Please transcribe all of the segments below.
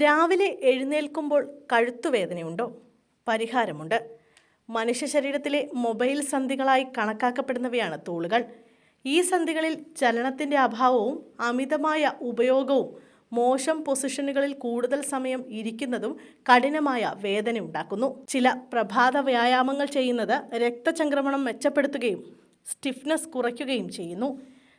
രാവിലെ എഴുന്നേൽക്കുമ്പോൾ കഴുത്തുവേദനയുണ്ടോ? പരിഹാരമുണ്ട്. മനുഷ്യ ശരീരത്തിലെ മൊബൈൽ സന്ധികളായി കണക്കാക്കപ്പെടുന്നവയാണ് തോളുകൾ. ഈ സന്ധികളിൽ ചലനത്തിൻ്റെ അഭാവവും അമിതമായ ഉപയോഗവും മോശം പൊസിഷനുകളിൽ കൂടുതൽ സമയം ഇരിക്കുന്നതും കഠിനമായ വേദന ഉണ്ടാക്കുന്നു. ചില പ്രഭാത വ്യായാമങ്ങൾ ചെയ്യുന്നത് രക്തചംക്രമണം മെച്ചപ്പെടുത്തുകയും സ്റ്റിഫ്നെസ് കുറയ്ക്കുകയും ചെയ്യുന്നു.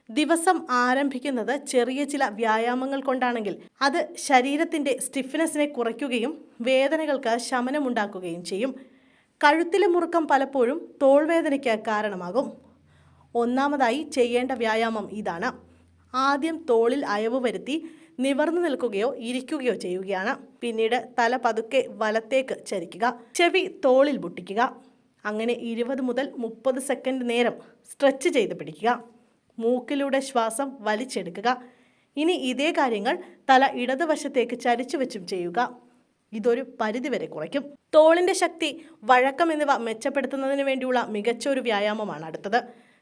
ദിവസം ആരംഭിക്കുന്നത് ചെറിയ ചില വ്യായാമങ്ങൾ കൊണ്ടാണെങ്കിൽ അത് ശരീരത്തിൻ്റെ സ്റ്റിഫ്നെസ്സിനെ കുറയ്ക്കുകയും വേദനകൾക്ക് ശമനമുണ്ടാക്കുകയും ചെയ്യും. കഴുത്തിലെ മുറുക്കം പലപ്പോഴും തോൾവേദനയ്ക്ക് കാരണമാകും. ഒന്നാമതായി ചെയ്യേണ്ട വ്യായാമം ഇതാണ്. ആദ്യം തോളിൽ അയവ് വരുത്തി നിവർന്നു നിൽക്കുകയോ ഇരിക്കുകയോ ചെയ്യുകയാണ്. പിന്നീട് തല പതുക്കെ വലത്തേക്ക് ചരിക്കുക. ചെവി തോളിൽ മുട്ടിക്കുക. അങ്ങനെ 20 മുതൽ 30 സെക്കൻഡ് നേരം സ്ട്രെച്ച് ചെയ്ത് പിടിക്കുക. മൂക്കിലൂടെ ശ്വാസം വലിച്ചെടുക്കുക. ഇനി ഇതേ കാര്യങ്ങൾ തല ഇടതുവശത്തേക്ക് ചരിച്ചു വെച്ചും ചെയ്യുക. ഇതൊരു പരിധിവരെ കുറയ്ക്കും. തോളിൻ്റെ ശക്തി, വഴക്കം എന്നിവ മെച്ചപ്പെടുത്തുന്നതിന് വേണ്ടിയുള്ള മികച്ച ഒരു വ്യായാമമാണ് അടുത്തത്.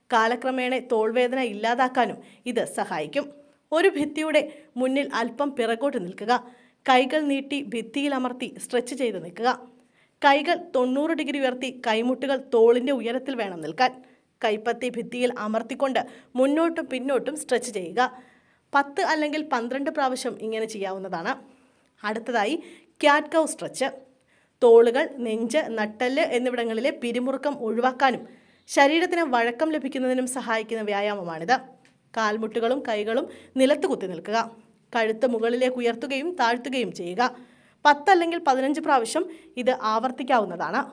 കാലക്രമേണ തോൾവേദന ഇല്ലാതാക്കാനും ഇത് സഹായിക്കും. ഒരു ഭിത്തിയുടെ മുന്നിൽ അല്പം പിറകോട്ട് നിൽക്കുക. കൈകൾ നീട്ടി ഭിത്തിയിൽ അമർത്തി സ്ട്രെച്ച് ചെയ്ത് നിൽക്കുക. കൈകൾ 90 ഡിഗ്രി ഉയർത്തി കൈമുട്ടുകൾ തോളിൻ്റെ ഉയരത്തിൽ വേണം നിൽക്കാൻ. കൈപ്പത്തി ഭിത്തിയിൽ അമർത്തിക്കൊണ്ട് മുന്നോട്ടും പിന്നോട്ടും സ്ട്രെച്ച് ചെയ്യുക. 10 അല്ലെങ്കിൽ 12 പ്രാവശ്യം ഇങ്ങനെ ചെയ്യാവുന്നതാണ്. അടുത്തതായി ക്യാറ്റ് കൗ സ്ട്രെച്ച്. തോളുകൾ, നെഞ്ച്, നട്ടെല്ല് എന്നിവിടങ്ങളിലെ പിരിമുറുക്കം ഒഴിവാക്കാനും ശരീരത്തിന് വഴക്കം ലഭിക്കുന്നതിനും സഹായിക്കുന്ന വ്യായാമമാണിത്. കാൽമുട്ടുകളും കൈകളും നിലത്ത് കുത്തി നിൽക്കുക. കഴുത്ത് മുകളിലേക്ക് ഉയർത്തുകയും താഴ്ത്തുകയും ചെയ്യുക. 10 അല്ലെങ്കിൽ 15 പ്രാവശ്യം ഇത് ആവർത്തിക്കാവുന്നതാണ്.